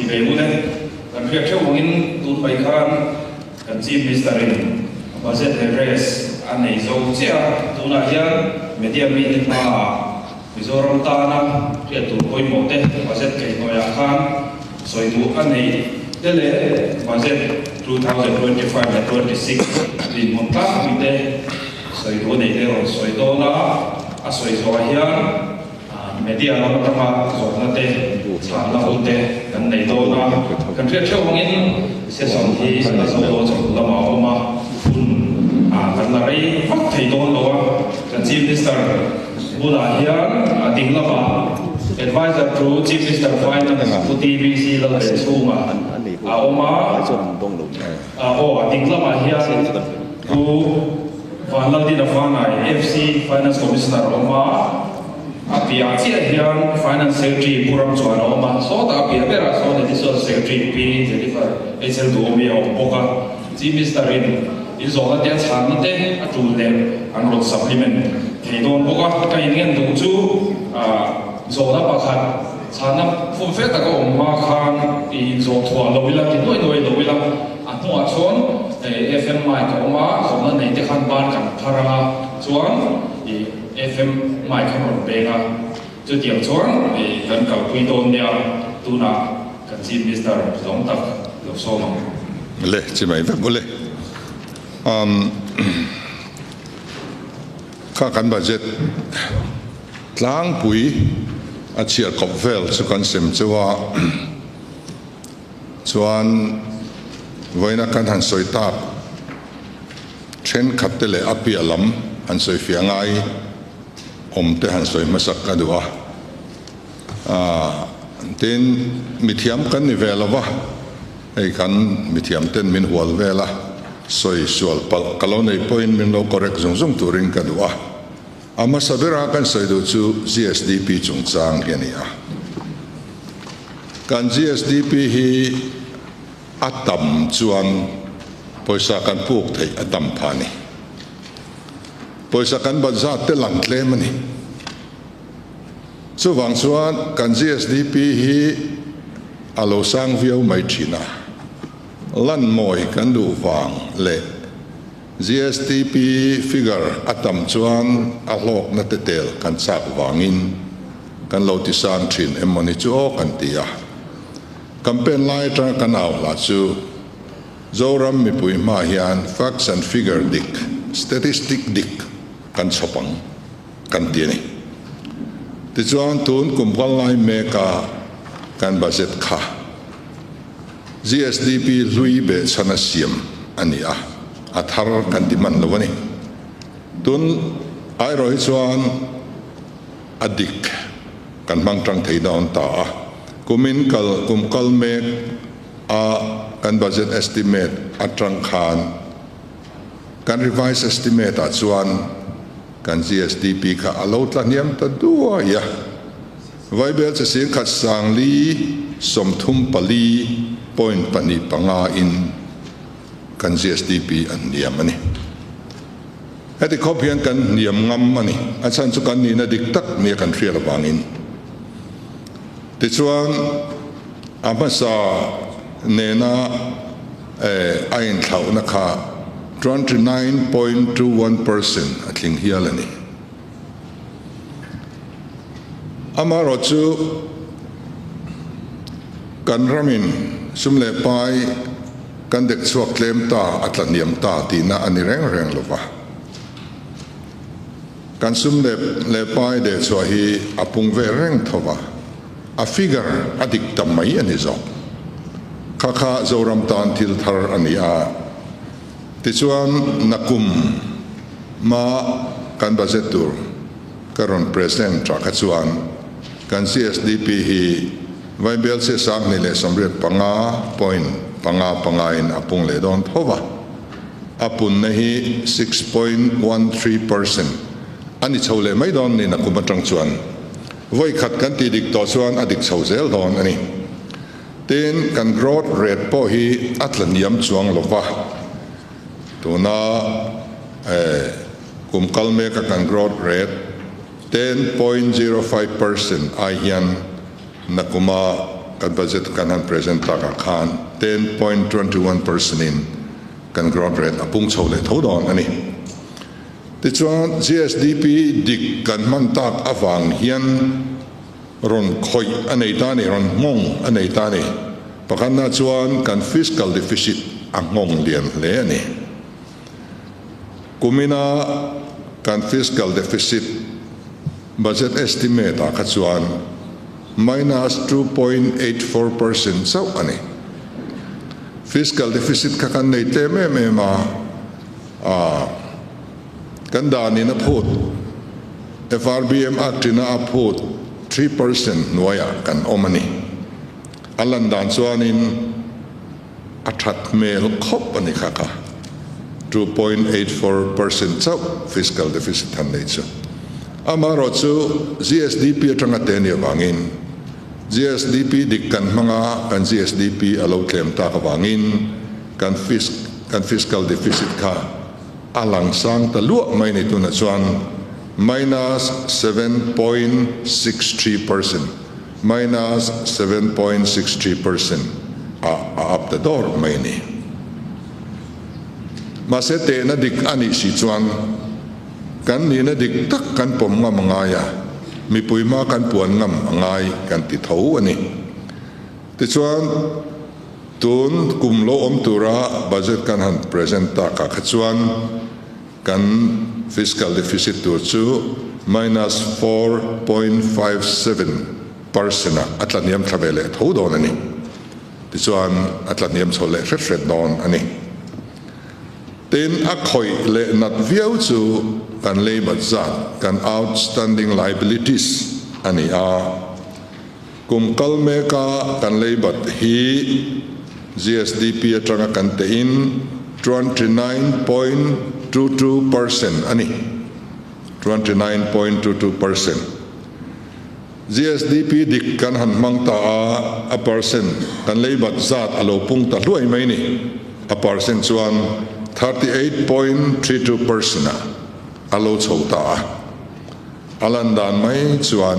về muốn đấy cần việc theo mongin tụt bay khan cần chim ministerin budget address anh này dâu chia tụi na hiền media meeting mà Mizoram ta na kia tụt coi một thế budget cái nội khan soi tụi anh này thế lẽ budget 2025 và 26 thì một tác như thế soi tụi này thế rồi soi đó là soi rồi hiền media nó mà Zawhna thế sản là hôn thế cần này đó là cần việc theo mongin sẽ sống thì là số đó trong là màu mà cần là cái phát thầy đó đó cần chief minister Pu Lalduhoma'n tiếng là mà advisor to chief minister finance của TBC là cái số mà tiếng là mà hiền của và là đi đào này FC finance commissioner Apia chia hiền finance secretary Puram Zawhna mà số ta apia bera số này số secretary P Jennifer Esel Duomi Oka chief minister in Zawhna dia chan te atu le an rot supplement thei don boka kai ngen du chu Zawhna pakhat chana phum fe ta ko hmachhawn in zo thwa loila ki noi loila atwa chon FM mai ka ma Zawhna nei te khan ban kan phara chuan FM mai kan ron pe na chu tiang chuan kan ka pui don nia tuna kan chief minister zong tak lo so ma le chi mai ve bole kan budget tlang pui a chia khawp vel chu kan sem chuwa chuan voina kan han soi tak then khat te le apia lam han soi fiangai te han soi masak kadua tin mithiam kan ni velawa ei kan mithiam ten min hual vela soi sual pal kalonei point min lo correct zung turing kadua ama sabira kan soi do chu GSDP chungchang enia kan GSDP hi atam chuan poisa kan puk thei atam phani poisa kan bazat te lang tle mani chu wang chuan kan GSDP hi alo sang viau mai thina lan moi kan du wang le GSDP figure atam chuan a hlok na te tel kan chak wangin kan lo ti san thin emoni chu o kan tia campaign lai tra kan aw la chu zoram mi pui ma hian facts and figure dik statistic dik kan chopang kan tiani ti chuan tun kumpal lai me ka kan budget kha GSDP lui be chana siam ania athar kan diman lawani tun ai roi chuan adik kan mangtang thei dawn ta kumkal me a kan budget estimate atrang khan kan revise estimate a chuan kan GSDP kha alo tlaniam ta duwa ya vaibel che sin khat sang li som thum pali point pani panga in kan GSDP an niam ani heti khopian kan niam ngam ani achan chu kan ni na dik tak ni kan rial wangin ti chuan amasa nena ain thau na kha 29.21% atling hialani amaro chu kan ramin sumle pai kan dek chuak tlem ta atlaniam ta ti na ani reng lova kan sumle le pai de chwa hi apung ve reng thova a figure adik tamai ani zo kha zoram tan til thar ani a tichuan nakum ma kan budget tur karon present tra khachuan kan CSDP hi vaibel se sang ni le samret panga in apung le don thova apun nahi 6.13% ani chole mai don ni nakum atang chuan voi khat kan ti dik to chuan adik chhozel don ani ten kan growth rate po hi atlaniam chuang lova tuna kumkal me ka kan growth rate 10.05% ai hian nakuma kan budget kan han present ta ka khan 10.21% in kan growth rate apung chole thodon ani ti chuan GSDP dik kan man tak awang hian ron khoi anei ta ni ron mong anei ta ni pakana chuan kan fiscal deficit angong lian le ani kumina kan fiscal deficit budget estimate a ka chuan minus 2.84% so ani fiscal deficit ka kan nei te me ma kan dani na phut FRBM act na phut 3% noya kan omani alan dan chuanin athat mel khawp ani khaka 2.84% so fiscal deficit han nei chu amaro chu GSDP atanga te ni wangin GSDP dikkan mga kan GSDP alo claim ta ka wangin kan fiscal deficit ka alang sang ta lu mai ni tu na chuan minus 7.63% minus 7.63% up the door mai ni masete na dik ani si chuan kan ni na dik tak kan pom nga mangaya mi puima kan puan ngam angai kan ti tho ani ti chuan tun kumlo om tura budget kan han present ta ka chuan kan fiscal deficit tu chu minus 4.57% atlaniam thavele tho don ani ti chuan atlaniam chole hret don ani tin a khoi le nat viau chu kan labor zat kan outstanding liabilities ani a kum kalme ka kan labor hi GSDP atanga kan te in 29.22% ani 29.22% GSDP dik kan han mangta a percent kan labor zat alo pung ta luai mai ni a percent chuan 38.32% alo chota alan dan mai chuan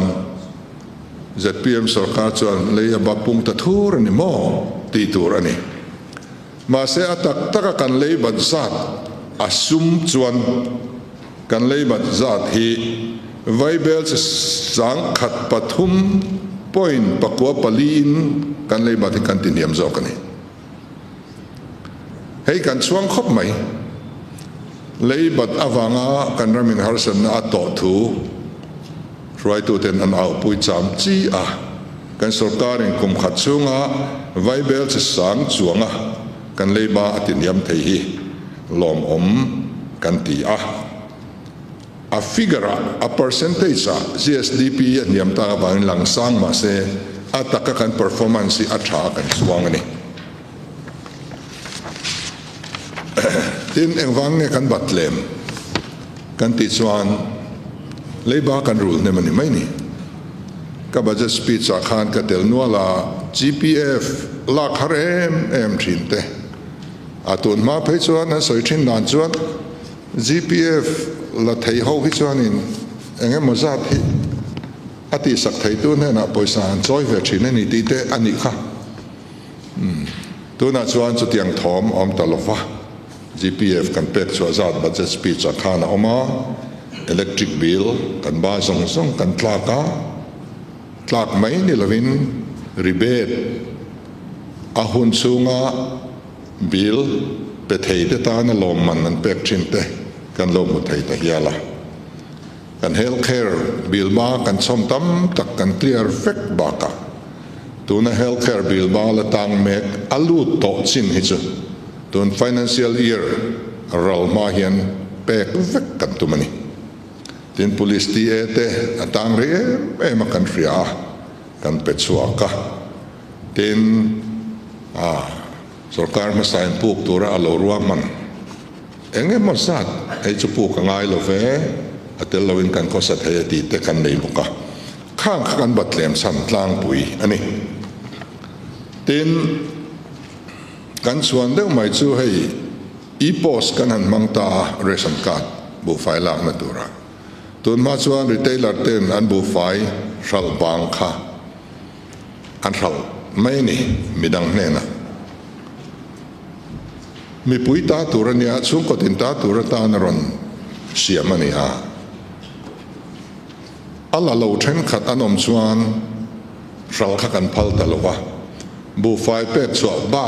ZPM sarkar chuan lei aba pung ta thur ni mo ti tur ani ma se atak taka kan lei bat zat asum chuan kan lei bat zat hi vaibel sang khat pathum point pakwa palin kan lei bat kan tiniam zokani hei kan chuang khop mai lei bat awanga kan ramin harsan na ato thu roi tu ten an au pui cham chi a kan sarkarin kum khat chunga vaibel sang chuanga kan lei ba atin yam thei hi lom om kan ti a figure a percentage a GSDP an yam ta bang lang sang ma se ataka kan performance a tha kan chuang ani tin engwang nge kan batlem kan ti chuan leiba kan rule ne mani mai ni ka budget speech a khan ka tel nuala GPF la kharem em thinte atun ma phei chuan a soi thin nan chuan GPF la thei ho hi chuan in enge mozat hi ati sak thei tu ne na poisa an choi ve thine ni ti te ani kha tu na chuan chu tiang thom om talofa GPF kan pek chua zat budget speech a khana oma electric bill kan ba song kan tlak mai ni lovin rebate a hun chunga bill pe thei te ta na lom man an pek thin te kan lom mu thei ta hiala kan healthcare bill ma kan chom tam tak kan clear vek ba ka tuna healthcare bill ma la tang mek alu to chin hi chu tun financial year ral ma hian pek vek kan tu mani tin police ti ete atang re ma kan ria kan pe chuaka tin sarkar ma sain puk tura alo ruaman enge ma sat ai chu puk ngai lo ve atel lawin kan ko sat he ti te kan nei buka khang kan batlem san tlang pui ani tin kan chuan deuh mai chu hei e-post kan han mangta ration card bu fai lak na tura tun ma chuan retailer ten an bu fai ral bang kha an ral mai ni midang nena mi puita turania chung ko tin ta turata naron siamania alla lo then khat anom chuan ral kha kan phal talowa bu fai pek chwa ba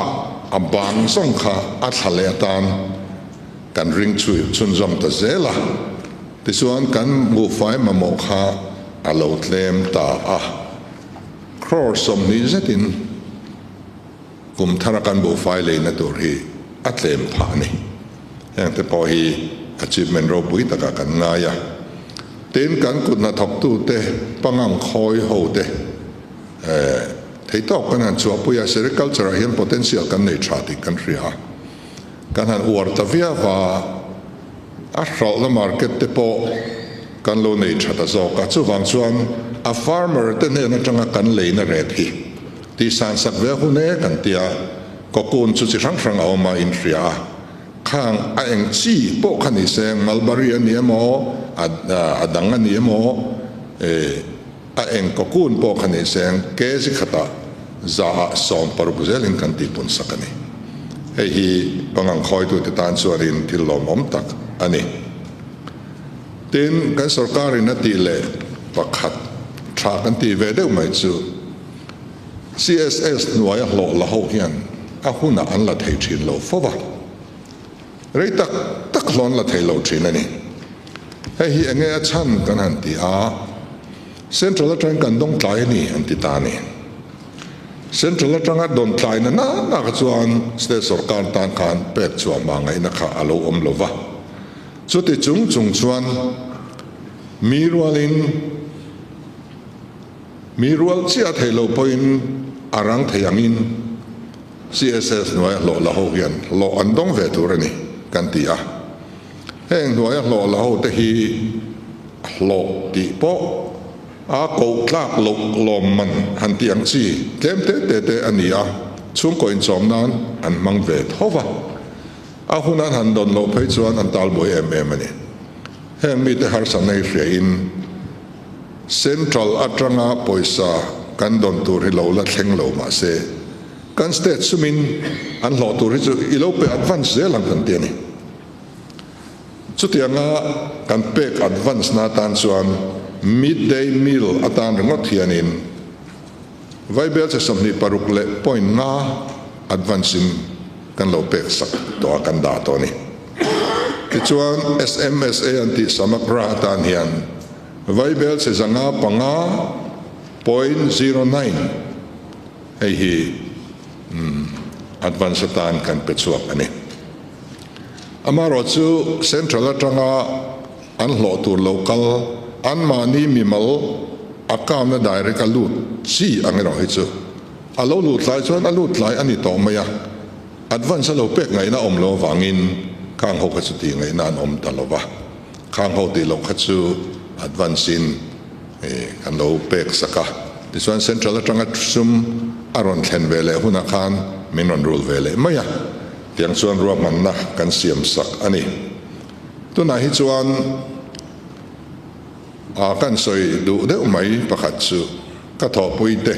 abang song kha a thale tan kan ring chui chun zom ta zela ti chuan kan bu fai ma mo kha a lo tlem ta a crore som ni zetin kum thara kan bu fai le na tur hi a tlem pha ni yang te po hi achievement ro pui ta ka kan nga ya ten kan kut na thok tu te pangang khoi ho te thei tok kan han chu pu ya agriculture hian potential kan nei tha ti kan ria kan han war ta via wa a hrol na market te po kan lo nei tha ta zo ka chu wang chuan a farmer te ne na tanga kan lei na re thi ti san sak ve hu ne kan tia ko kun chu chi rang rang awma in ria khang a eng chi po khani seng mulberry ani mo adang ani mo a eng ko kun po khani seng ke si khata za som parbuzel in kan ti pun sakani hei hi pangang khoi tu te tan chuarin thil lom om tak ani tin kan sarkarin na ti le pakhat tha kan ti ve deuh mai chu CSS nuai lo la ho hian a huna an la thei thin lo fowa rei tak hlon la thei lo thin ani hei hi enge a chan kan han ti a central atang kan dong tlai ni an ti ta ni central atang a don tlai na na ka chuan state sarkar tan khan pek chuwa ma ngai na kha alo om lova chu ti chung chuan mirual chia thei lo poin arang theiangin CSS nuai lo la ho hian lo an dong ve tur ani kan ti a heng nuai lo la ho te hi lo ti po a ko tlak lo lom man han tiang chi tlem te ani a chung ko in chom nan an mang ve thova a hunan han don lo phei chuan an tal boi em ani heng mi te har san nei hre in central atanga poisa kan don tur hi lo la thleng lo ma se kan state sumin an lo tur hi chu i lo pe advance zelang kan ti ani chutianga kan pek advance na tan chuan midday meal atan rengot hianin vaibel se somni paruk le point nga advance in kan lo pek sak to kan da to ni ti chuan SMSA anti samakra atan hian vaibel se zanga panga 0.09 hei hi advance atan kan pe chuak ani amaro chu central atanga an hlo tur local an mani mimal akam na direct alut si angero hi chu alo lut lai chuan alut lai ani to maya advance lo pek ngai na om lo wangin khang ho ka chu ti ngai nan om talova khang ho ti lo kha chu advance in kan lo pek saka ti chuan central atanga sum aron thlen vele huna khan minon rule vele maya tiang chuan ruak man na kan siam sak ani tuna hi chuan a kan soi du deuh mai pakhat chu ka tho pui te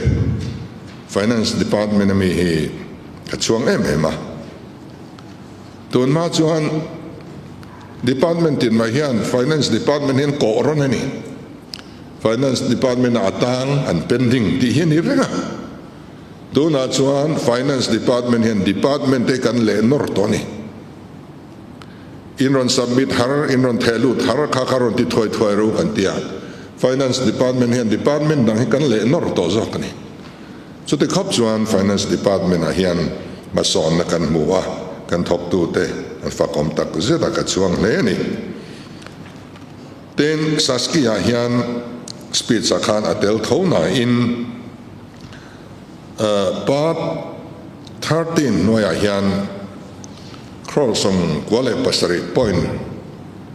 finance department mi hi ka chuang em a tun ma chuan department in mai hian finance department hin ko ron ani finance department atang an pending ti hin hi renga tuna chuan finance department hian department te kan le nor to ni inron submit har inron thelut har kha kharon ti thoi ro kan tia finance department hian department dang hi kan le nor to zok ni chu te khop chuan finance department a hian ma son na kan muwa kan thok tu te an fakom tak zeta ka chuang le ni ten saskia hian speech akhan atel thona in part 13 noya hian Crolsom kwale pasari point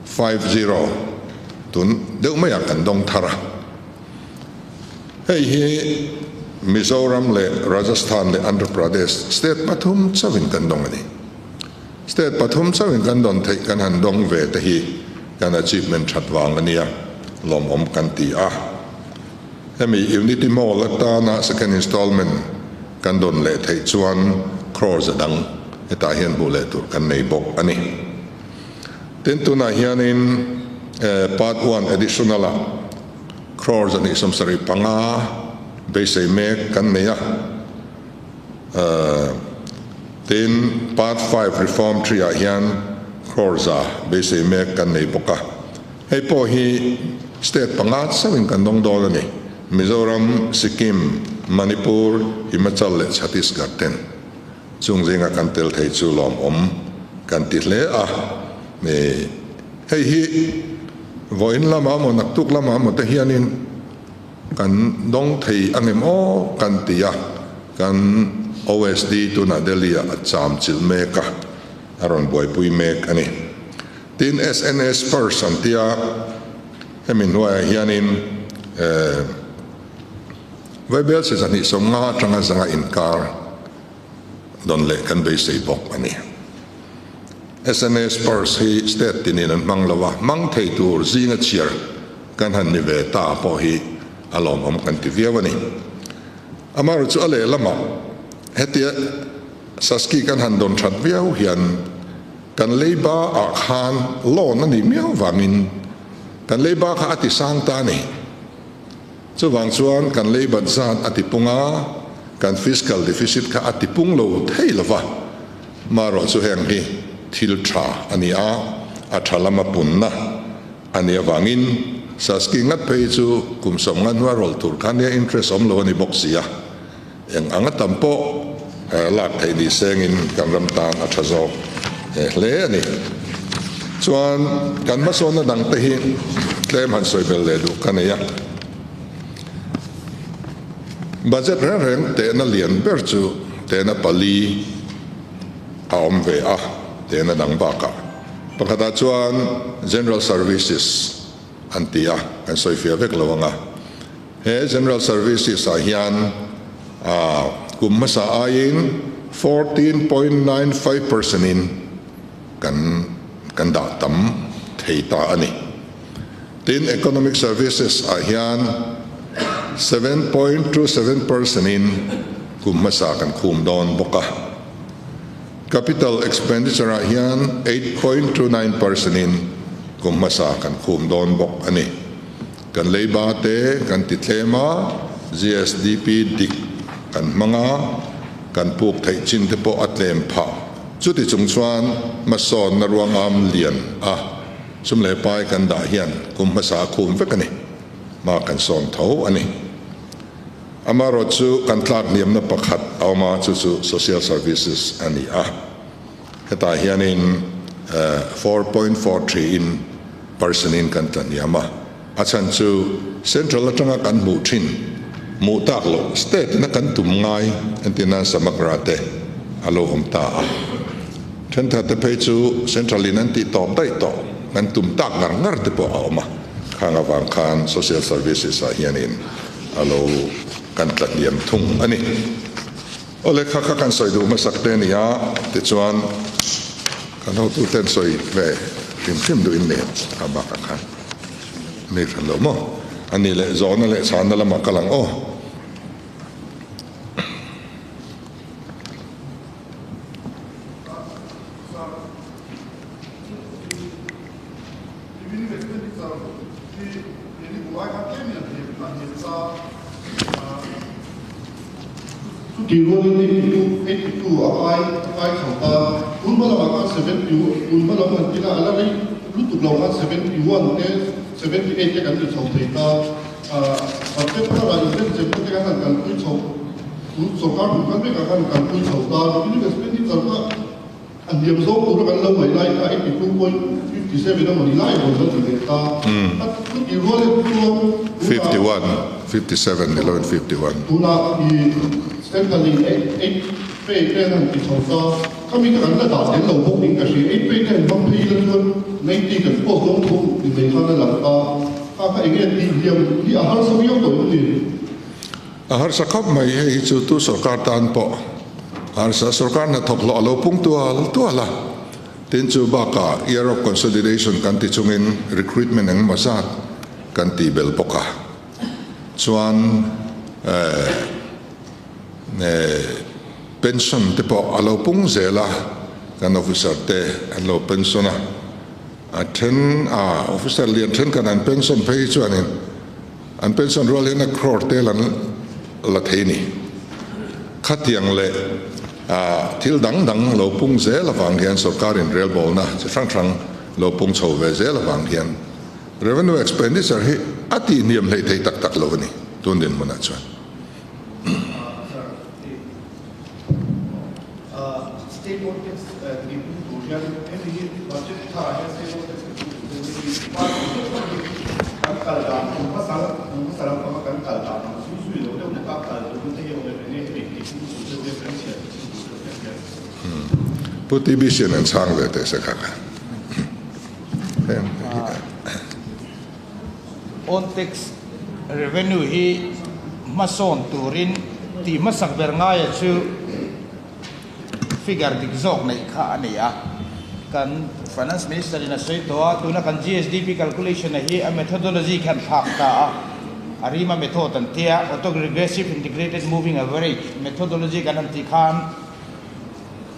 50 tun deuh maya kan dong thara hei hi Mizoram le Rajasthan le Andhra Pradesh state pathum chawin kan dong ani state pathum chawin kan don thei kan han dong ve te hi kan achievement thatwang ania lom om kan ti a hemi unity mall atana second installment kan don le thei chuan crores adang heta hian bu le tur kan nei bok ani tin tuna hianin part 1 additional crores ani samsari panga base mek kan neya tin part 5 reform 3 hian crores base mek kan nei boka hei po hi state panga sawin kan dong dol ani Mizoram, Sikkim, Manipur, Himachal le Chhattisgarh ten chung zinga kan tel thei chu lom kan ti hle ne hei hi voin lama mo naktuk lama mo te hianin kan dong thei angem o kan tia kan OSD tu na delia acham chil meka aron boy pui mek ani tin SNS person tia hemin wa hianin Vaibel says ani so nga tanga zanga inkar don le kan be sei bok ani SNS pers hi state tinin an manglawa mang thei tur zinga chiar kan han ni ve ta po hi alom kan ti viawani amar chu ale lama hetia saski kan han don that viau hian kan leiba a khan lon ani miao wangin kan leiba kha ati sang ta ni chu wang chuan kan leiba zat ati punga kan fiscal deficit kha ati punglo theilawa maro chu heng hi thil tha ani a thalama punna ani wangin saski ngat pe chu kumsom ngan wa rol tur kan ya interest om lo ni boxia eng anga tampo lak thei di sengin kan ram tan a thazo le ani chuan kan ma sona dang te hi tlem han soibel le du kan ya budget reng te na lian ber chu te na pali aom ve te na dang baka pakata chuan general services antia kan soifia vek lawanga he general services a hian kummasa ain 14.95% in kan da tam theita ani tin economic services a hian 7.27% in kummasa kan khum don boka capital expenditure hian 8.29% in kummasa kan khum don bok ani kan leiba te kan titlema GSDP dik kan manga kan puk thei chin te po atlem pha chuti chungchuan mason na ruangam lian sum le pai kan da hian kummasa khum vekani ma kan son tho ani amaro chu kan tlak niam na pakhat awma chu social services ani heta hianin 4.43 in person in kan taniama achan chu central atanga kan mu thin mu tak lo state na kan tum ngai antina samakrate alo homta thenta te pe chu central in anti top dai to kan tum tak ngar te po awma khanga wang khan social services a hianin alo kan tlatliam thung ani ole kha kan soidu ma sakte ni ya te chuan kan ho tu ten soi ve tim du in le aba ka khan me ran lo mo ani le Zawhna le Chana la makalang ahar sakap mai hei chu tu sarkar tan po har sa sarkar na thok lo alo tuala tin chu baka year of consolidation kan ti chungin recruitment ang masat kan ti bel poka chuan pension te po alo pung zela kan officer te alo pensiona a then officer lian then kan an pension pay chuanin an pension roll in a crore te lan la theini khatiang le thil dang lo pung zela wang hian sarkarin rel bol na chang chang lo pung chho ve zela wang hian revenue expenditure hi ati niam lei thei tak tak lo ni tun din mona chuan state ordinance the social and the budget tha ya state ordinance kan kalda ko sala ko kan kalda su lo de ka kalda ko te yo de ne puti bision an sang ve te sa kaka on tax revenue hi mason turin ti masak ber ngai chu figure dik zok nei kha ania kan finance minister in a sei to tuna kan GSDP calculation hi a methodology kan phak ta arima method an tia auto-regressive integrated moving average methodology kan an ti khan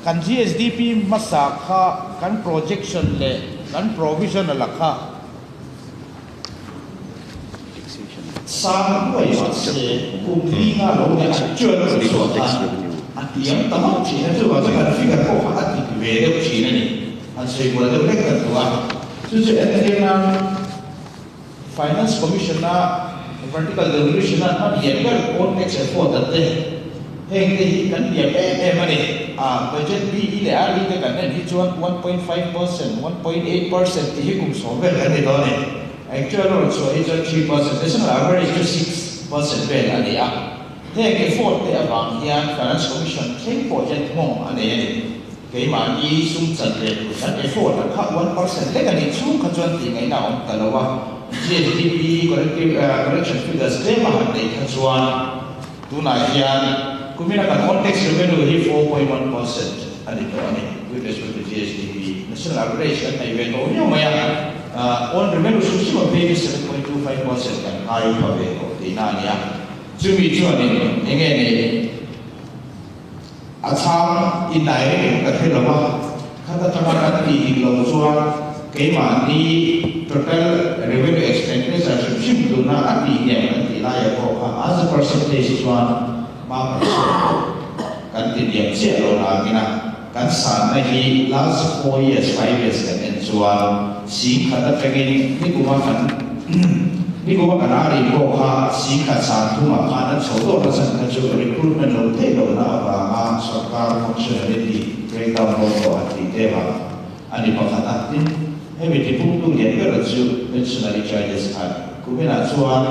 kan GSDP masak kha kan projection le kan provision la kha sang quay se cùng đi nga lâu này chưa được sửa anh tiếng tao chỉ là tôi bảo cái phi cái cổ phát thì về đâu chỉ này anh xây vừa đâu đấy cần thôi chứ chứ anh thấy là finance commissioner vertical devolution nó hiện cái con cái sẽ phô thật đấy hiện cái cái điểm em mà này budget đi để đi cái cái này đi chuan 1.5%, 1.8% thì cũng số về cái này đó này actual so it's a 3%. This is an average to 6% về là đấy thế cái phốt để bằng hiện finance commission thêm bộ chân mong anh ấy cái mà đi xung trận để cái phốt là khác 1%. Thế cái này chung các chuyên thì ngày nào ông ta làว่า GDP correction figures thế mà anh ấy các chuyên tu này hiện cũng như là cái context revenue hi 4.1% anh ấy đó này with respect to GDP national average anh ấy về đó nhưng mà on revenue susi ma pay 7.25% kan ai pa ve ko tina nia chumi chuan ni enge ne acham indirect ka thelawa khata tama ka ti lo chuan ke ma ni total revenue expenditure shim tu na ati ne kan ti la ya ko as a percentage chuan ma kan ti diam che lo na mina kan san na hi last 4 years 5 years kan en chuan si khata pegin ni kuma kan ari ko kha si kha sa thuma kha na chodo ra san ka chu recruitment lo the lo na ba ma sarkar functionality breakdown lo ko ati deva ani pa khata tin hemi ti pung tu yen ga chu pensionary charges kha kumena chuan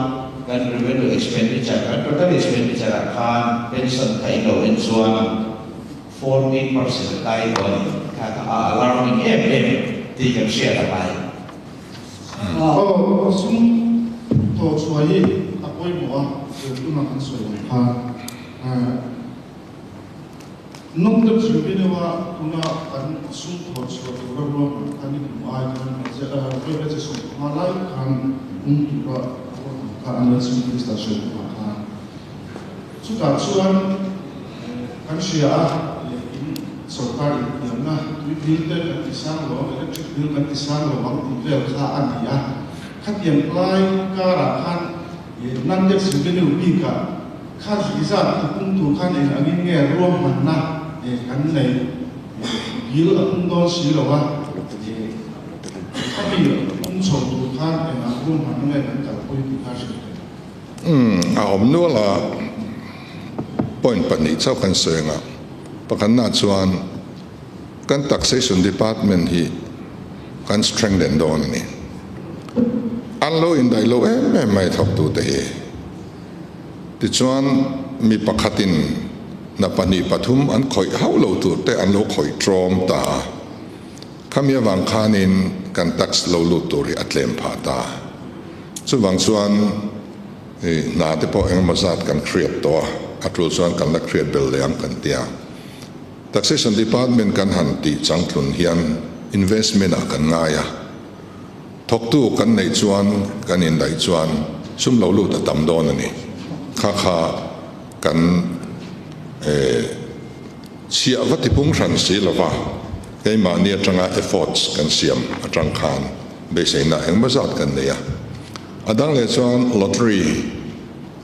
kan revenue expenditure kan total expenditure khan pension kai lo en chuan 14% kai ko ka alarming thì cần share lại bài. Sung to chuai apoi mo tu na kan soi ha. Nong de chubine wa tuna kan sung to chuai ro ro kan ni ai kan ve ve sung ma lai kan tu ra ka an sung station ha. Chu ka chuan kan share सरकार यमना बिल्डर किसान लो electric bill का किसान लो हम इधर सा आनिया खत्म प्लाई का राखान ये नंदे सिंपल उबी का खास इसा तुम तो खान इन अगिन के रोम मन्ना ये kan này बिल अपन दो सीलो वा ये अभी हम सोच तो खान इन रोम मन्ना में kan tak कोई खास om nu la point pani chau kan senga pakan na chuan kan taxation department hi kan strengthen don ni anlo in dai lo mai thok tu te hi ti chuan mi pakhatin na pani pathum an khoi haulo tu te an lo khoi trom ta khamia wang khanin kan tax lo lu tu ri atlem pha ta chu wang chuan na te po eng mazat kan create to atul chuan kan la create bel leang kan tia Taxation Department kan hanti changtlun hian investment a kan ngaya thok tu kan nei chuan kan in dai chuan sum lo lu ta tam don ani kha kan chia vati pung ran si lova cái mà nia tranga efforts kan siam atang khan be sei na eng mazat kan neya adang le chuan lottery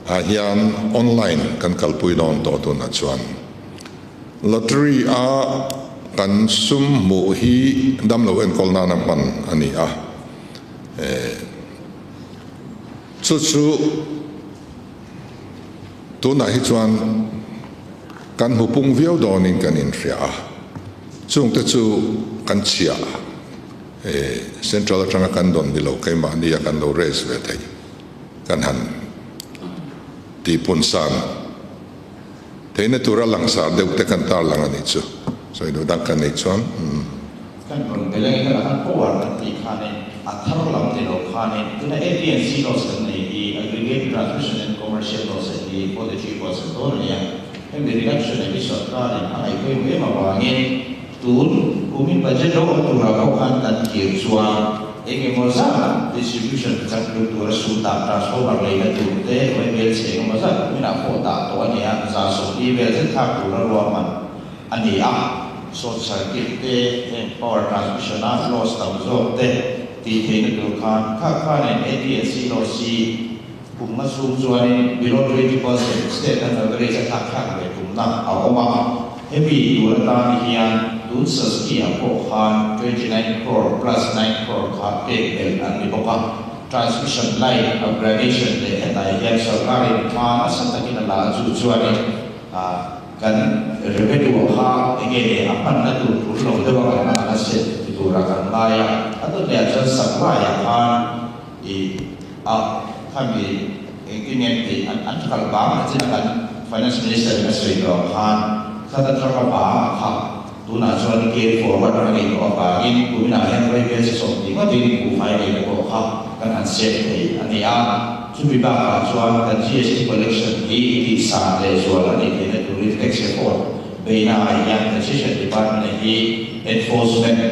a hian online kan kalpui don to tu na chuan lottery a kan sum mu hi dam lo en kolna na man ani a chu tu na hi chuan kan hupung viau donin kan in ria chung te chu kan chia central atanga kan don bilo kai ma ni kan lo raise ve thai kan han ti pun san theina tura langsar deu te kan tar lang ani chu so ido dak kan nei chuan kan ron beleng kan power kan ti khane athar lam ti lo khane tuna APNC laws kan nei i aggregate transmission and commercial laws ni policy was don ya em de reduction ni sarkar ni ai ko me ma wangin tun kumin budget lo tu ra ko kan kan ki chuan enge moza distribution kan lu tu ra su ta transformer le na tu te we bel se moza mina ko ta to ni ya za so ti bel se thak tu ra lo man ani a short circuit te power transmission a loss ta zo te ti the na tu khan kha ne APNC lo si kum ma su chuan below 20% state and average thak thak le kum na a oma heavy tu ta ni hian tun saski a ko khan 29 crore plus 9 crore kha ke bel an ni boka transmission line upgradation le hetai hian sarkari ma asatakin la chu chuan kan revenue ha enge apan na tu lo de wa kan ala se tu ra kan maya atu ne jan supply khan I a kami engineer ti an kal ba ma chin kan finance minister na sei do khan kada tra ba kha tu na chuan ke forward ani ko ba in ku na hen rei ke so ti ma tin ku fai le ko kha kan an se thei ani a chu bi ba ka chuan kan GST collection hi ti sa le chuan ani ke na tu tax report be na ya Taxation Department hi enforcement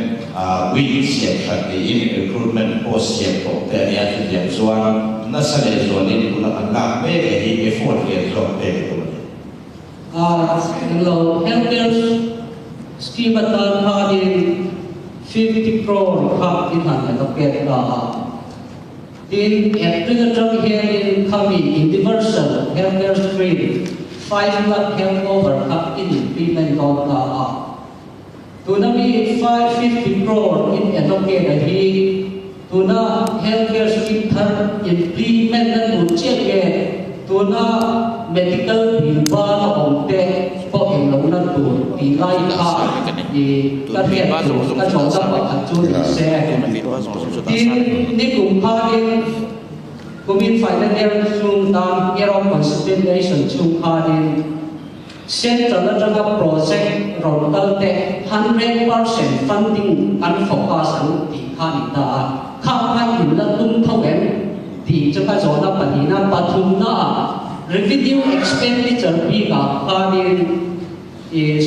weeks yet at the in recruitment post yet ko te ya chu ya chuan na sa le chuan ni ku na kan la me ke hi effort ke so te ko hello healthcare scheme at in 50 crore cup in hand of get in Expenditure here in coming universal healthcare stream 5 lakh health over cup in payment on to na be 550 crore in allocate he to na healthcare scheme thar implement na to check to na medical bill ba na onte po in lo na to ti lai ka i ka rian to ka chong da pa chu se ni kum pha in kumin financial chung tam year of consideration chung pha in central na project rodal te 100% funding an focus an ti khan da kha kha in la tum thogen ti chaka Zawhna panina pathum na revenue expenditure biga kadin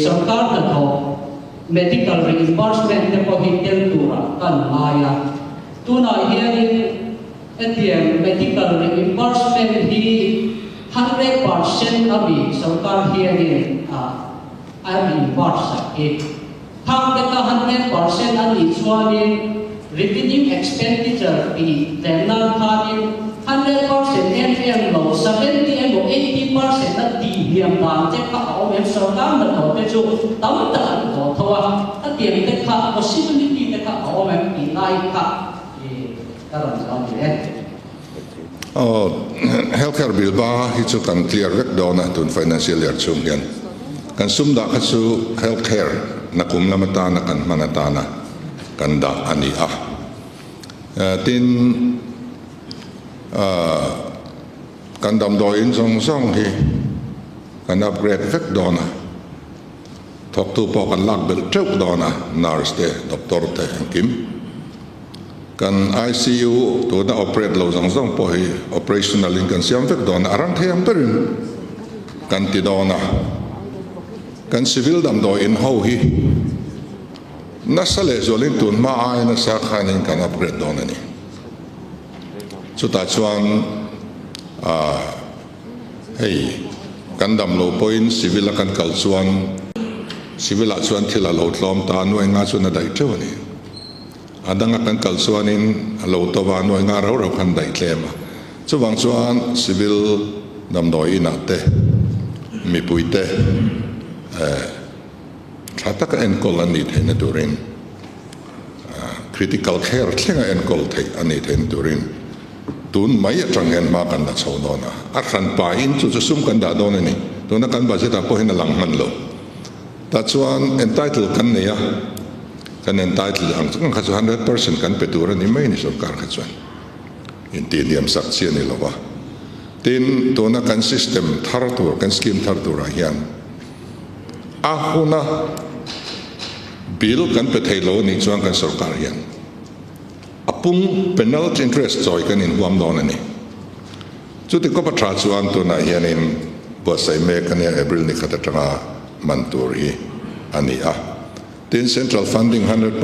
sarkar na tho medical reimbursement te po hitel tura kan maya tuna hianin ATM medical reimbursement hi 100% abi sarkar hianin I reimburse it thang te ka 100% ani chuanin revenue expenditure bi tena kadin 100% FM low 70 and 80% na ti hiam dan che ka o em sarkar na tho te chu tam ta tho thowa ta tiam te kha possibility te kha o em pi lai kha karon sa ni healthcare bill ba hi chu kan clear vek do na tun financial year chung hian kan sum da kha chu healthcare na kum lamata na kan manata na kan da ani a tin kan dam do in song song hi kan upgrade vek do na thok tu po kan lak bel treu do na nurse te doctor te kim kan ICU tu na operate lo song song po hi operational in kan siam vek do na arang thiam perin kan ti do na kan civil dam do in ho hi nasale zolin tun ma ai na sa khanin kan upgrade do na ni chu ta chuan hei kan dam lo point civil kan kalchuan civil a chuan thila lo tlom ta noi nga chuna dai theu ni adanga kan kalchuan in lo to wa noi nga ro kan dai tlema chuwang chuan civil dam noi na te mi puite thataka en kol ani thena turin critical care thlenga en kol thei ani then turin tun mai atrangen ma kan na chawdona a khan pa in chu sum kan da don ani tuna kan budget a po hin lang man lo ta chuan entitled kan ne ya kan entitled ang chung kha 100% kan petura ni mai ni sarkar kha chuan in tiniam sak chian ni lowa tin tuna kan system thar tur kan scheme thar tur a hian a huna bill kan pe thailo ni chuan kan sarkar hian apung penalty interest choi kan in huam don ani chuti ko patra chuan tuna hian in bosai me kan ya april ni khata tanga mantur hi ani a tin central funding 100%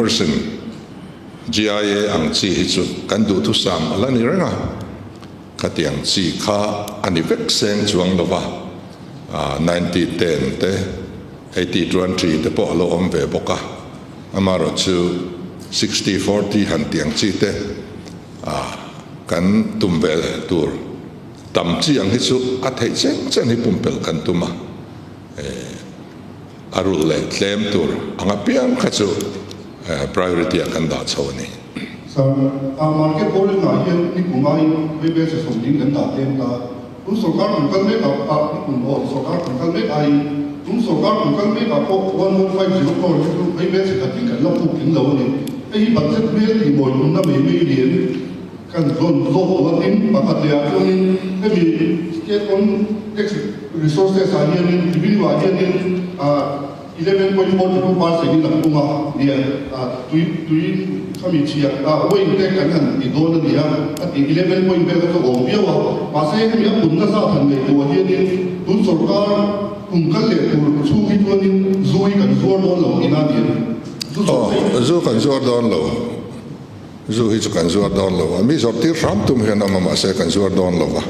GIA ang chi hi chu kan du thu sam ala ni ranga khatiang chi kha ani vek seng chuang lova 90-10 te 80-20 te po lo om ve boka amaro chu 60-40 han tiang chi te kan tum ve tur tam chi ang hi chu a thei chen hi pumpel kan tuma arul le tlem tur anga piang kha chu priority akan da chawni so market volume na hian ni kumai bebe se som ding kan da tem ta kun sarkar kun kan me ka pa ni kun bo sarkar kun kan me ai kun sarkar kun kan me ka po 1150 crore ni bebe se ka tin kan lo pu kin lo ni ei budget bill ni mo yun na me lian kan zon zo wa tin pa ka ya kun ni state on tax resources a hian ni bill wa hian ni 11.42% ni lang punga dia tui kami chia wei te kan han i don ni ya at 11.2 ka ko bia wa pa se ni ya punna sa than me to hian ni tun sarkar kum kal le tur chu hi to ni zoi kan zor don lo ina dia zo kan zor don lo zo hi kan zor don lo mi zor tir ram tum hian ama se kan zor don lo wa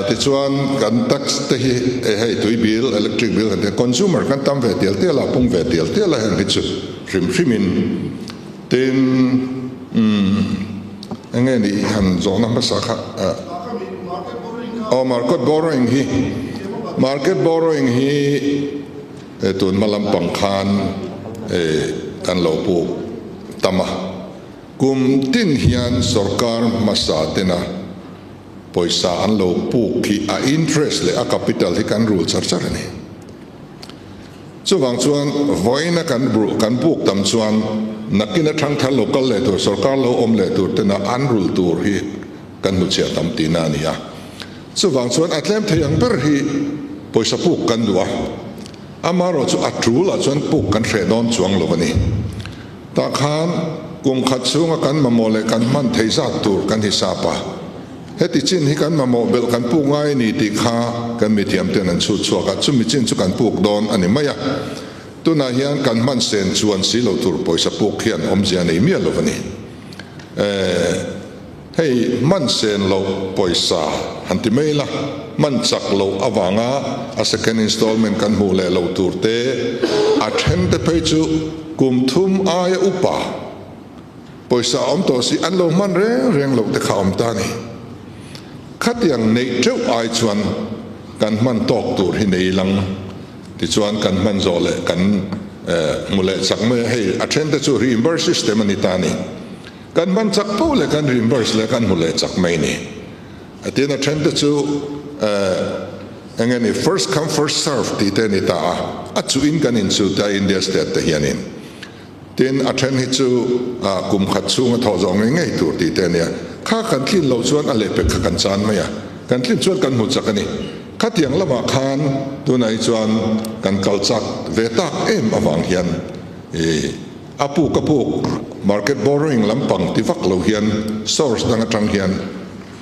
ti chuan kan tax te hi hei tui bill electric bill kan te consumer kan tam ve tel tel a pung ve tel tel a hen hi chu hrimin tin enge ni han Zawhna ma sa kha market borrowing hi tun malam pang khan kan lo pu tama kum tin hian sarkar masa tena poisa an lo pu ki a interest le a capital hi kan rule char ni chuwang chuan voina kan buk tam chuan nakina thang thal local le tur sarkar lo om le tur tena an rule tur hi kan nu chia tam ti na ni a chuwang chuan atlem theyang ber hi poisa puk kan duwa amaro chu atrula chuan puk kan hre don chuang lo ni ta khan kum khat chunga kan mamole kan man theisa tur kan hi sapa heti chin hi kan mamo bel kan pu ngai ni ti kha kan mi thiam ten an chu chuaka chu mi chin chu kan puk don ani maya tuna hian kan man sen chuan si lo tur poisa puk hian om zia nei mi lo ni hei man sen lo poisa hanti meila man chak lo awanga a second installment kan mu le lo tur te a then te pe chu kum thum aya upa poisa om to si an lo man reng lo te kha om ta ni khát yang nei treu ai chuan kan man tok tur hi nei lang ti chuan kan man zo le kan mule chak me hei attend chu reimburse system ani ta ni kan man chak po le kan reimburse le kan mule chak mai ni atin attend chu angani first come first serve ti te ni ta a chu in kan in chu ta India state te hianin tin attend hi chu kum khat chu nga tho zong ngai tur ti te ni kha kan thlin lo chuan ale pe kha kan chan maya kan thlin chuan kan mu chakani khatiang lama khan tunai chuan kan kalchak vetak em awang hian apu kapuk market borrowing lampang tivak lo hian source dang atang hian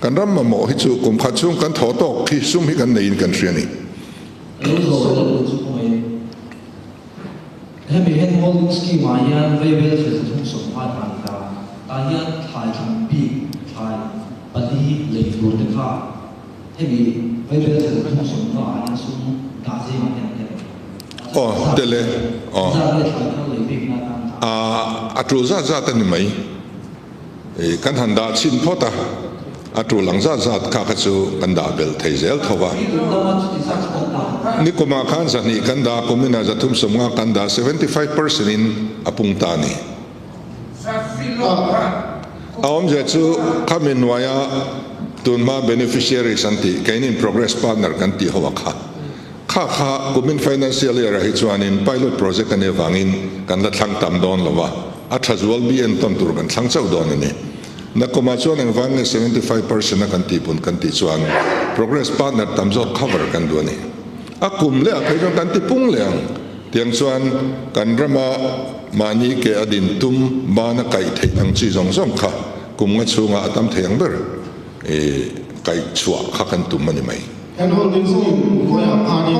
kan ram mo hi chu kum kha chung kan tho tok khi sum hi kan nein kan riani hemi hen holding scheme a hian veivel se chung som pha thang ta ta hian thai thang pi thai pani le tur te kha hemi 会变成通什么啊？那是打击嘛，哦对嘞哦在那条条里边那当อาตรูซาซาตันนี่ไหมกันหันดาชินพอตาอาตรูหลังซาซาข้าก็จูกันดาเบลเทเซลทว่านี่ก็มาขันสันนี่กันดาคุมินาจะทุ่มสมงากันดา 75% อินอปุงตานีเอาอมเจจูข้ามินวายาตุนมา beneficiary สันติแกนิน progress partner กันตีหัวข้ากุมิน financial year ให้ชวนิน pilot project กันเอวังอินกันละทั้งตามดอนละว่าอัตราจวลบีเอ็นต้นตัวกันทั้งเจ้าดอนนี่นักก็มาชวนเอวังเงิน 75% นักกันตีปุ่นกันตีชวน progress partner ตามจอ cover กันด้วยนี่อากุมเลี้ยใครจงกันตีปุ่งเลี้ยงเตียงชวนกันระมานีเกอดินตุมบานักไก่เทียงจีจงส่งข้ากุมงัดชูงาตามเทียงเบอร์ไก่ชัวข้ากันตุมมันยังไงกันโฮดิงส์ก็อยากพาดิ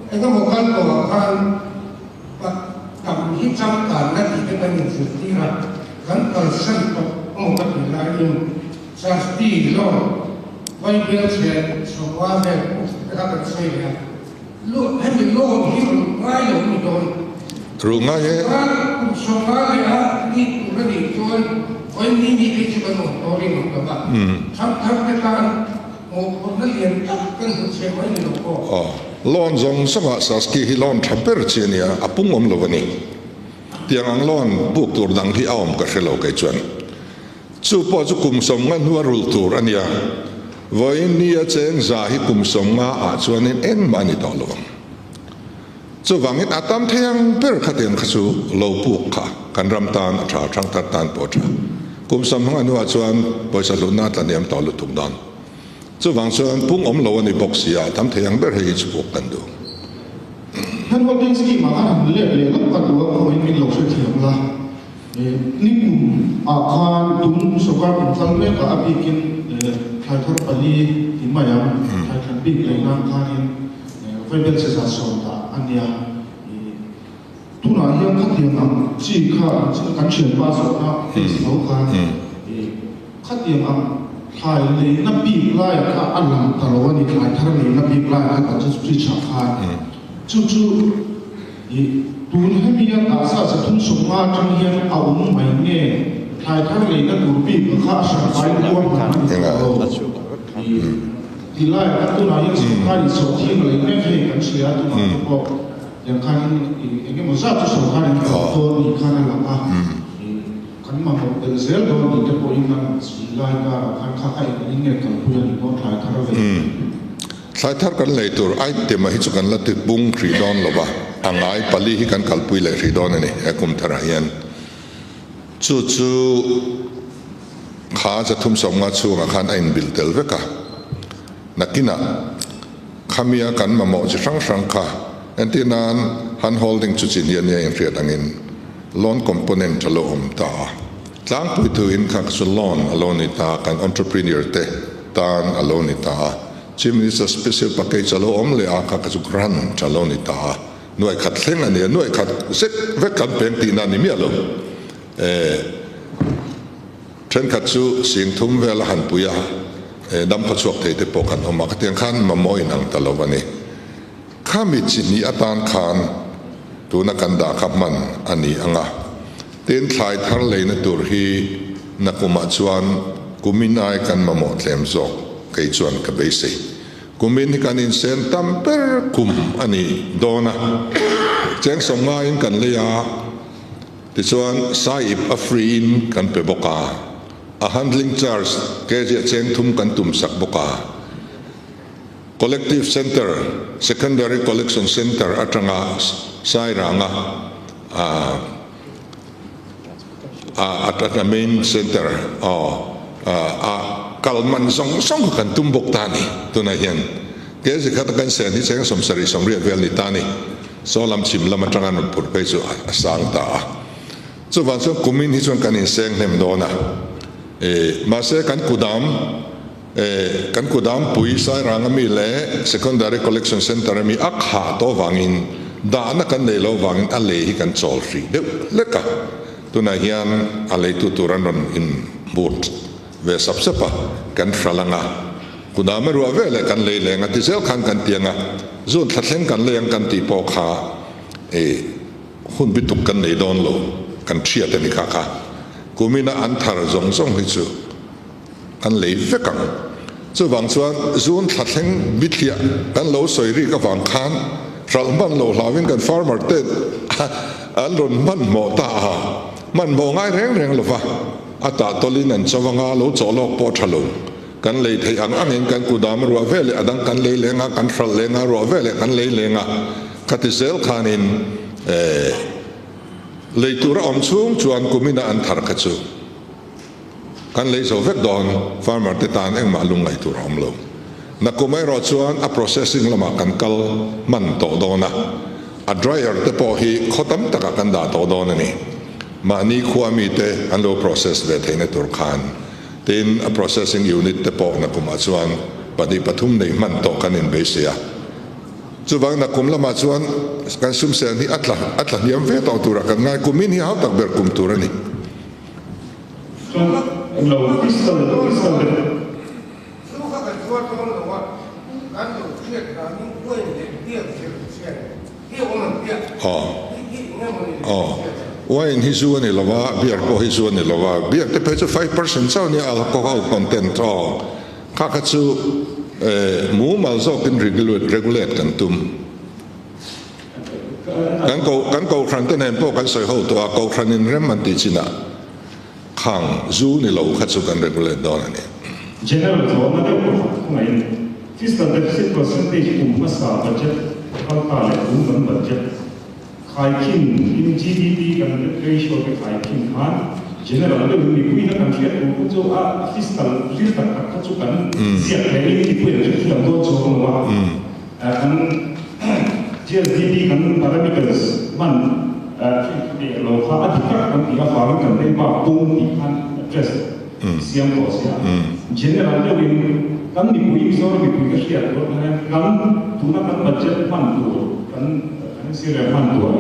ไอ้ก็บอกกันต่อการกับที่จำการและที่เป็นสิ่งที่รักกันต่อสั้นต่อโอ้กันหลายอย่างสักทีโลไว้เพื่อเชื่อสว่าแบบรักกันใช่ไหมลูกให้เป็นโลกที่มันง่ายอย่างนี้โดนรู้ง่ายเหรอสงฆ์เลยฮะนี่ตัวนี้จนวันนี้มีกิจกรรมตัวนี้หมดแล้วทำในการโอ้คนนักเรียนกันเชื่อไว้ในหลวงพ่อลอนจงสมัครสักกี่ฮิลอนทับเปิร์เชียนี่อาปุ่งอมโลวันนี้เตียงอังลอนบุกตัวดังที่อ้อมกับเชลโลกัยจวนจู่พอจุกุมสมงันหัวรุลตัวอันยาวันนี้เจงจ่าฮิกุมสมงาอาจวนเอ็นมานิตอลงจู่วังอินอาตามเทียงเปิร์ขัดเตียงขัดจู่โลบุกค่ะกันรำตานชาทางตัดตานปอดกุมสมงันหัวจวนบริษัทลุนาตันเนียมต่อลุทุกดอนจู่วังส่วนปุ่งอมโลวันนี้บอกเสียทำเทียงเปิร์ให้จุกกันดูท่านว่าเรื่องสกีมาอันเล็กเลยแล้วก็ดูว่าเขาไม่มีหลอกเสียงละนี่กลุ่มอาคารตุ้มสกัดตั้งเล็กกับอาบีกินไทยทัพปลีที่มายังไทยทัพบิ๊กเลยนะคารินไฟเบอร์เซซัสโซนตาอันเนี้ยทุนายยังขัดยังอันจีข้ากันเฉียนบ้าสนะที่เขาข้าขัดยังอันไทยเลยนับบิ๊กไล่ข้าอันหลังตลอดนี่ไทยทัพเลยนับบิ๊กไล่ข้าก็จะสุดฉากข้าจู่ตูนให้มีอันอาสาจะทุ่งสงมาจังเฮียนเอาหนุ่มใหม่เนี่ยทายทั้งเลยนั่นดูปีกข้าสังไปล้วนกันทีไล่ตัวไหนยังสุดท้ายสุดที่เลยไม่เคยกันเสียตัวนั้นก็อย่างคันอย่างเงี้ยมันทราบจะสุดท้ายอย่างตัวนี้คันนั้นละคันมาหมดเดลเซลโดนอีกตัวอีกนั่นสีไล่ก็คันข้าไอ้ยังเงี้ยกันคุยกันก็ทายทั้งเลยสายทัดกันเลยตัวไอเต็มหิจุกันละติดบุ้งรีดอนหรอวะอ่างไอปลีฮิกันกัลปุยเลยรีดอนนี่เอกุมทรายันจู่ข้าจะทุ่มสมงาชูงาขันไอ้บิลเตลเวกะนักกินะขามีอาการมาหมอจะสังข้าอันที่นั้นฮันโฮลดิ้งจุดจีนยันยังเรียดังอินลอนคอมโพเนนต์จะโลอมตาจ้างปุยตัวอินข้าสุลอนอโลนิตากัน entrepreneur เตตานอโลนิตาจิมนี่จะ special package จะโลอมเลยอาคักจุกรันจะโลนิตาหน่วยขัดเส้นอันนี้หน่วยขัดเซ็ตเวกันเป็นตีนันนี่มีอะไรเช่นขัดจูเสียงทุ่มเวลาหันปุยดำขัดชวกเตะปกันออกมาเตียงขันมาโมยนังตลอดวันนี้ข้ามีจิตนี้อาตานขานตัวนักกันดาขับมันอันนี้อ่ะเต้นทายทั้งเลยนะตัวที่นักกุมาจวนกุมินายกันมาหมดเต็มจอกไกจวนกับเบสิกุมินที่กันอินเซนตัมเปอร์คุมอันนี้โดนะแจ้งสมัยกันเลยอ่ะที่ส่วนไซป์อัฟรีนกันไปบกาhandling charge แกจะแจ้งทุ่มกันทุ่มสักบกา collective center secondary collection center อัตรางาไซรังอัตรา main center kalman song kan tumbok tani tunayan kaya si katakan sa ni sayang somsari somriat vel ni tani so lam chim lam atrangan purpay so asang ta so vanso kumin hison kan inseng nem dona mase kan kudam pui sa rangami le secondary collection center mi akha to wangin da na kan lelo wangin alehi kan chol free de leka tunayan alei tuturan in boot ve sabsepa kan fralanga kuna me ruwa vele kan lei lenga ti zel khan kan tianga zon thleng kan leng kan ti po kha hun bituk kan nei don lo kan thia te ni kha kha kumina an thar zong zong hi chu kan lei vekang chu wang chuan zon thleng bithia kan lo soiri ka wang khan ral man lo hlawin kan farmer te an ron man mo ta man mo ngai reng lova ata tolin an chawanga lo cholok po thalo kan lei thei ang angin kan kudam ruwa vele adang kan lei lenga kan thral lenga ruwa vele kan lei lenga khatizel khanin leitura om chung chuan kumina an thar kha chu kan lei zo vek don farmer te tan eng ma lung lai tur om lo na kumai ro chuan a processing lama kan kal man to dona a dryer te po hi khotam taka kan da to don ani ma ni khuami te an lo process ve theine tur khan tin a processing unit te po na kuma chuan padi pathum nei man to kan in besia chuwang na kum lama chuan kan sum se ni atla niam ve to tura kan ngai kumin hi hau tak ber kum turani lo fiscal wine hi zuan ni lawa beer ko hi zuan ni lawa beer te pe chu 5% chau ni alcohol content kha kha chu mu mal zo kin regulate kan tum kan ko khan ten en po kan soi ho to ko khan in rem man ti china khang zu ni lo kha chu kan regulate don ani general Zawhna de ko ngai fiscal deficit percentage masa budget kan ta le budget takin in GDP kan ratio ke takin kan general ada ni pui na kan fiat ko jo a fiscal real tak ka chu kan siap le ni pui na chu dan do chu no wa kan GDP kan parameters man lo kha adhikar kan ti ga farm kan te ba pung ti kan address siam ko sia general ada win kan ni pui so ni pui ka siap ko kan tuna kan budget man tu kan sila fan tua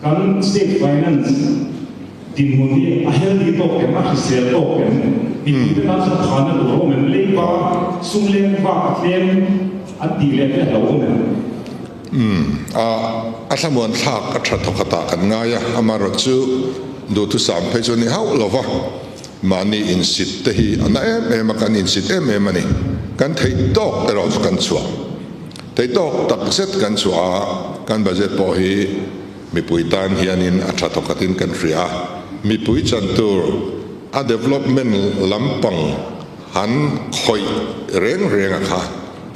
kan state finance dimoni ahel di to ke ma sel to ke ni kita kan sa khana do men le ba sum le ba klem ati le te do men asamon thak atha thokata kan ngaya amaro chu do tu sam pe chu ni hau lova mani in sit te hi ana em kan in sit em mani kan thei tok te ro kan chua thei tok tak set kan chua kan budget po hi mi pui tan hianin atha thokatin kan ria mi pui chantur a development lampang han khoi reng kha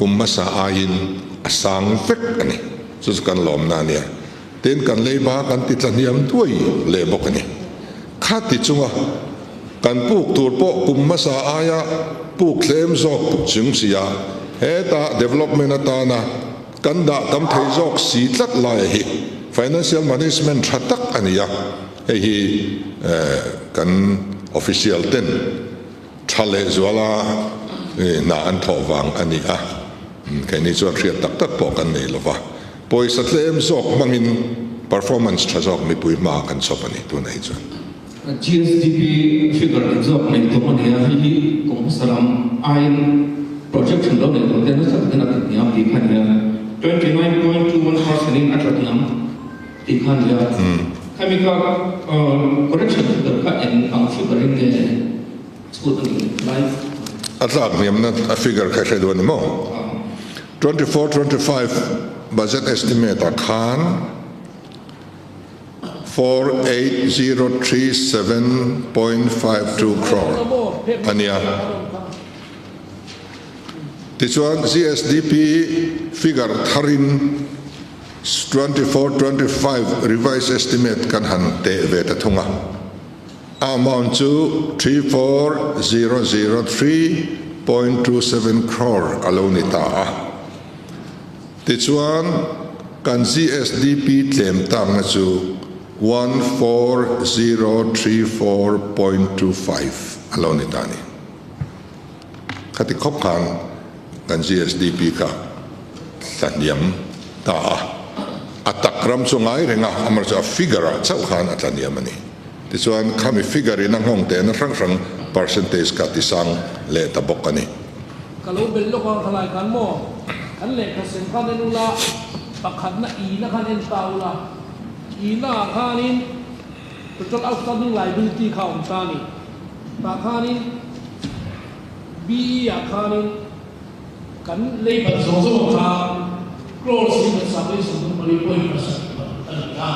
kummasa ain asang vek ani chu kan lom na nia ten kan leiba kan ti tlaniam tuai le bok ani kha ti chunga kan puk tur po kummasa aya puk thlem zok chung sia heta development atana kan da kam thei jok si tlat lai hi financial management thatak ania hi kan official ten thale zwala na an thowang ania kai ni chuan riat tak tak po kan nei lova poisa tlem jok mangin performance thajok mi pui ma kan chopani tu nei chuan GSDP figure exam nei to mania hi kom salam ain projection lo nei to ten sa kana ti am ti khania 29.21% in Advertisement di kan ya kami ka correction figure ka en ang figure in school life atlak niam na figure ka do ni mo 24-25 budget estimate khan 48,037.52 crore ania Tichuan GSDP figure tharin 24-25 revised estimate kan han te ve ta thunga amount to 34,003.27 crore alone ta Tichuan kan GSDP tlem tang na chu 14,034.25 alone ta ni khati khop khan kan GSDP ka taniam ta atakram sungai renga amar cha figure chau khan ataniam ani tichuan khami figure in hong te na rang percentage ka tisang le ta bokani kalau belok ang kalaikan mo kan le kasen kan nula pakhat na ina kan en taula ina kanin total outstanding liability count tani kanin bi kanin kan le ban so so ka close in sa pe so mali poi masa ta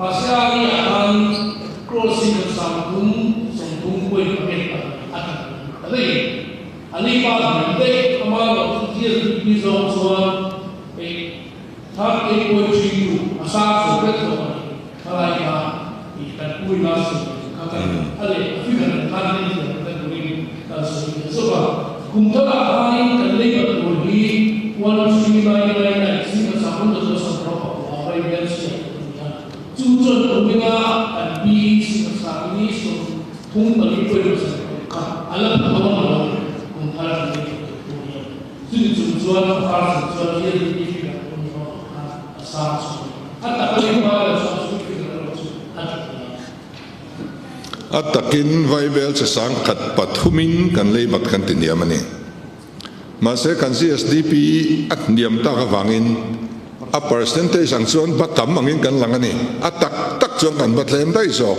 masa ni kan close in sa tum song poi pe ta Ali pa de amalo dia piso soan thak point asa so beto kalai ka ikan kui lasu kata ale figure kan ni kan duri so ba kumtala ai kan le ba ko hi 1399 sing sa pun do so pro apa yang sih jujur punya kan bi sing sa ni so tung bali ko so ka alam tahu at takin vaibel sa sangkat pathumin kan leibat kan tiniamani mase kan CSDP at niam ta kawangin a percentage ang chuan batam angin kan langani at tak chuan kan batlem dai so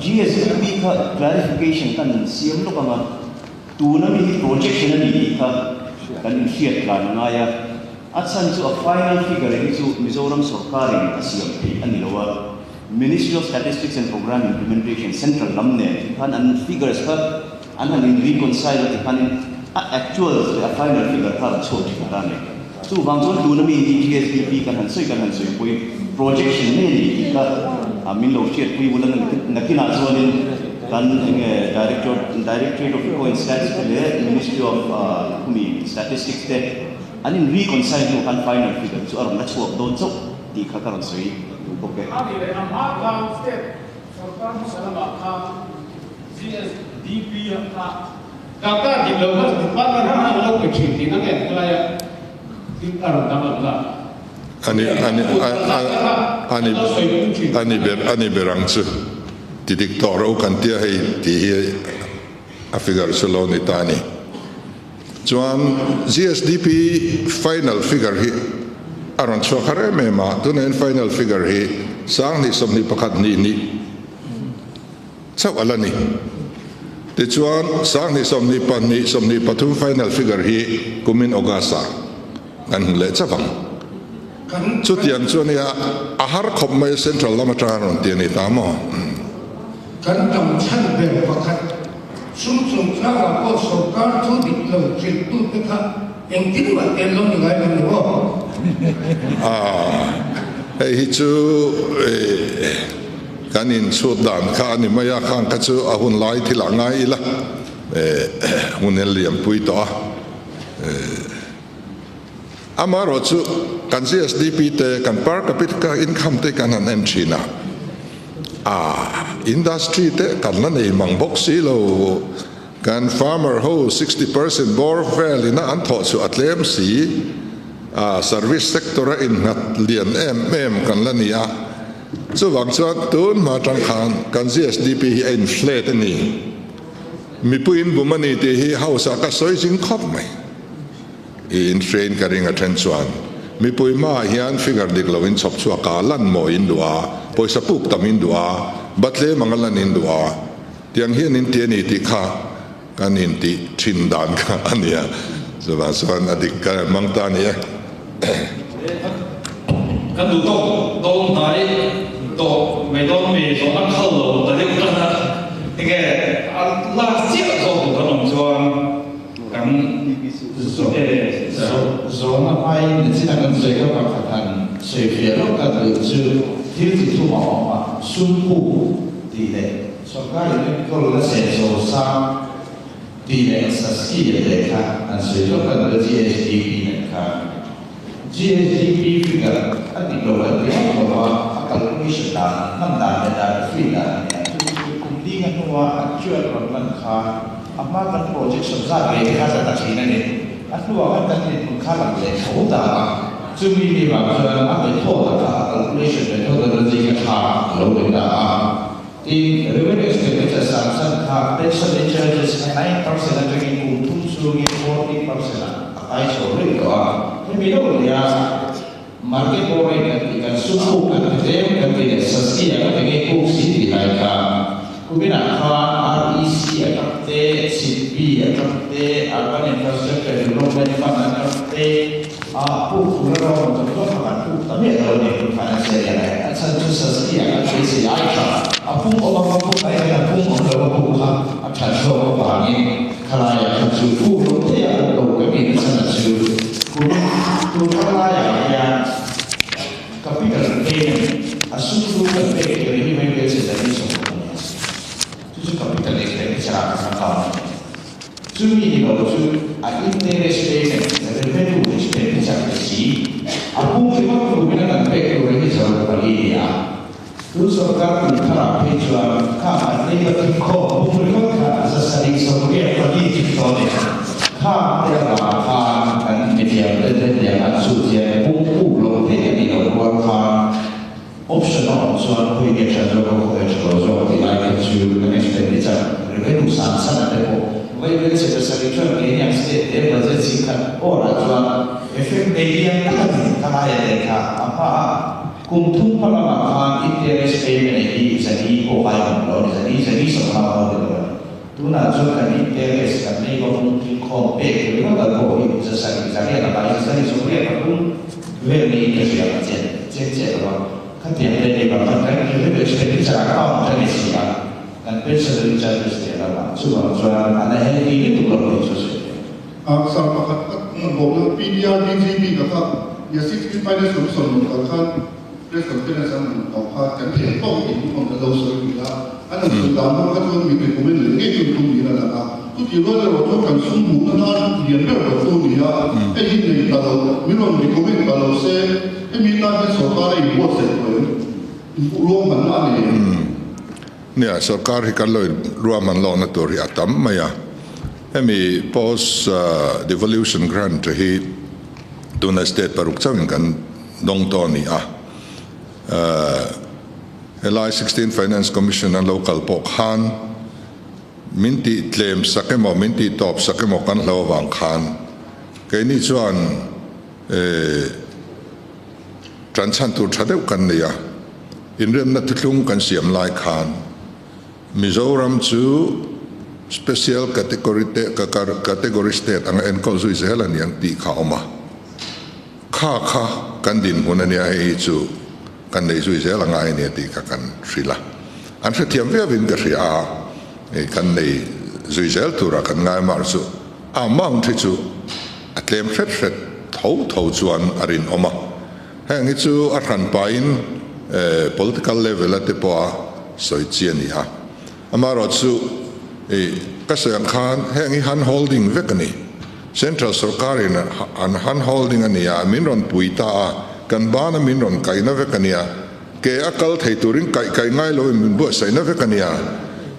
GSDP ka clarification kan siam lo kama tuna mi projection ni ka kan siat lan ngaya at san chu a final figure ni chu Mizoram sarkar ni asiam ani lawa Ministry of Statistics and Program Implementation Central lamne kan an figures ka an reconcile ti kan actual a final figure ka chu ti ka ne chu bang chu tuna mi GSDP kan han soi poi projection ni ka amin lo siat pui bulan nakina chuanin kan Directorate of Economic Statistics le Ministry of Statistics te anin reconcile no kan final figure so aron na chuak don so di ka karon soi okay ani le hmachhawn state sarkar salama ka GSDP ka kata di local department ha lo ke chiti na ke klaya di karon damala ani berang chu titik toro kan tia hei ti a figure solo ni tani chuan GSDP final figure hi aron chokhare me ma tunen final figure hi sang ni somni pakhat ni chau alani te chuan sang ni somni pathum final figure hi kumin ogasa kan le chawang chút tiền cho nên ahar khop mai central lamatra non tiền này ta mo kan tam chan be pakhat sum thla ko sarkar thu dik lo chil tu te kha eng tin wa ten lo ni ngai ni ho hi chu kanin sudan kha ni maya khan ka chu ahun lai thila ngai la hunel liam pui to amaro chu kan CSDP te kan per capita income te kan an enchina industry te kan na nei mangbok si lo kan farmer ho 60% borefell ina an tho chu atlem si service sector in ngat lian em kan la nia chu wang chuan tun ma tang khan kan CSDP hi inflate ni mi puin bumani te hi house ka soi jing khop mai in train karing attention mi pui ma hian figure dik lovin chop chua ka lan mo in dua poisa puk tam in dua batle mangalan in dua tiang hian in tiani ti kha kan in ti thin dan ka ania so adik ka mangta nia kan du to nai to me don me so an khau lo ta dik ka na ke last year so kan om chuan kan Zawhna ai ni sina kan sei ka pakatan sei fia lo ka tu chu ti tu ma ma sun pu ti le so ka ni ko la se so sa ti le sa ski le ka an sei lo ka de GSDP ne ka GSDP figure ati lo ka ti ko wa calculation da nam da ne da free da ne kum di nga no wa actual ron lan ka amma kan projection za ke ka sa ta chi ne at luwa kan ni mun khala le khoda chumi ni ba ka a be thoda ka calculation le thoda le ji ka tha lo le da in revenue expenditure san ka pension charges 9% hi 40% ai so ri to a he mi lo ya market board kan su su kan te kan te sasi ya kan ke ko si di lai ka kumina kha REC kan te CP kan te urban infrastructure development fund kan te a pu ro to to kan pu ta me lo ne ku financial ya lai san chu sasi ya kan te si ai ka a pu o ba pu ai ka pu o lo pu ka a tha so ba ni khala ya kan chu pu lo te ya lo ka mi san chu ku khala ya capital gain assume kan te ke ni me ke se da ni so tu capital expenditure account tu ni lo tu a interest payment revenue expenditure si apu kita perlu kan pe ko ni so pali ya tu so ka kun khara pe chwa ka ani ba ki ko pu ri ka sa sa ri so ke pali ki to ne ka ya la ka kan me dia de ya ka su je pu lo te ni lo wa ka optional so an ko ye cha lo ko ye cha zo ti lai ka chu an expenditure revenue san san ate ko wai wai se sa ri cha ke yang se de budget si ka ora so effect media ka ka ya de ka apa kum thum pala ma ka interest payment ni sa ni ko ai lo sa ni so ma lo de tu na so ka ni interest ka ni ko kum ki ko pe ke lo ka ko ni sa ri la ba sa ni so ke ka kum ve ni ke ya ka je lo kan tiap dari bapak kan itu expenditure account dari siapa kan personal charges dia lah cuma ada hal ini tu kalau itu sama kat ngomong PDR DGB kata ya 65 finance solution kan Fiscal financial opha kan he to in on the low so ya ana su da ma ka to mi ko men le ke tu mi la la tu ti ro le ro to kan sum mu na ta yen le ro to mi ya e hi ne ta lo mi ro mi ko men ka lo se e mi na ke so ta le bo se ko ro man na ne Nia sarkar hi kaloi ruaman lo na tori atam maya hemi post devolution grant hi tuna state paruk chawin kan dong to ni LI 16 Finance Commission and local pokhan minti claim sakemo minti top sakemo kan lo wang khan ke ni chuan tranchan tu thadeu kan nia inrem na thutlung kan siam lai khan Mizoram chu special category state ang enkol zui zelan yang ti khawma kha kan din hunania hi chu kan nei zui zelang ai ne ti ka kan thrila an thre thiam ve vin ka ria kan nei zui zel tura kan ngai mar chu amang thi chu atlem thret thau chuan arin oma hang hi chu a ran pain political level at po soi chian ni ha amaro chu kasang khan hang hi han holding vekani central sarkarin an han holding ania minron puita kan bana minron kaina vekania ke akal thei turin kai ngai lo min bu sai na vekania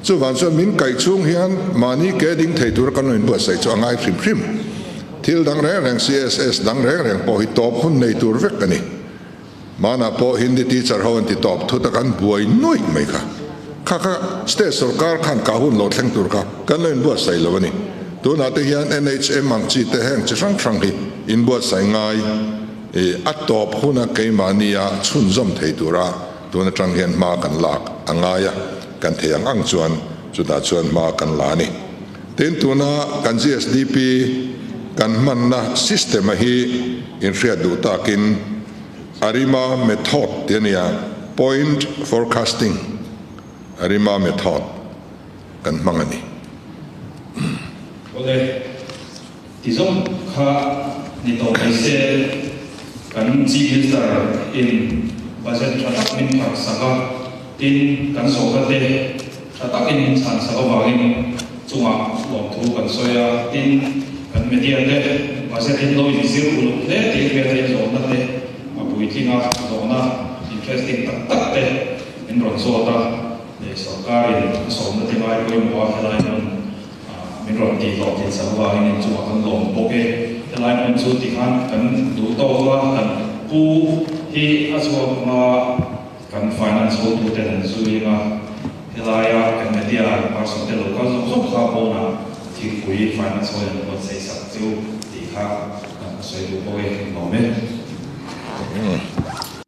chu wan so min kai chung hian mani ke ding thei tur kan in bu sai chu angai phrim thil dang reng CSS dang reng po hi top hun nei tur vekani mana po hindi teacher hawan ti top thu ta kan buai noi mai kha state sarkar khan ka hun lo thleng tur ka kan lo in bu sai lo ni tu na te hian NHM ang chi te heng chi rang hi in bu sai ngai atop huna ke mania chun zom thei tura tu na tang hian ma kan lak angaya kan theyang ang chuan chuda chuan ma kan la ni ten tu na kan GSDP kan man na system hi in ria du takin arima method tenia point forecasting arima method kan mangani Oke, tizom kha ni to se kan GSR in budget tratak min thak saka tin kan sokate tratak in san saka wangin chunga lom thu kan soya tin kan media de budget in lo zero lo de te ke de Zawhna de apui tinga Zawhna interesting tak de in ron so ta de sarkarin Zawhna de mai ko mo halai non mình rồi thì lọt thì sao vào nên chúng ta lọt ok cái lại mình chú thì cần đủ to qua cần pu thì asal mà cần finance hỗ trợ tiền suy mà cái lại cần media person tiền local không khá bao na thì ที่คุยฟันโซนคนใส่สับจูตีข้าวสวยดูโบยหน่อไหม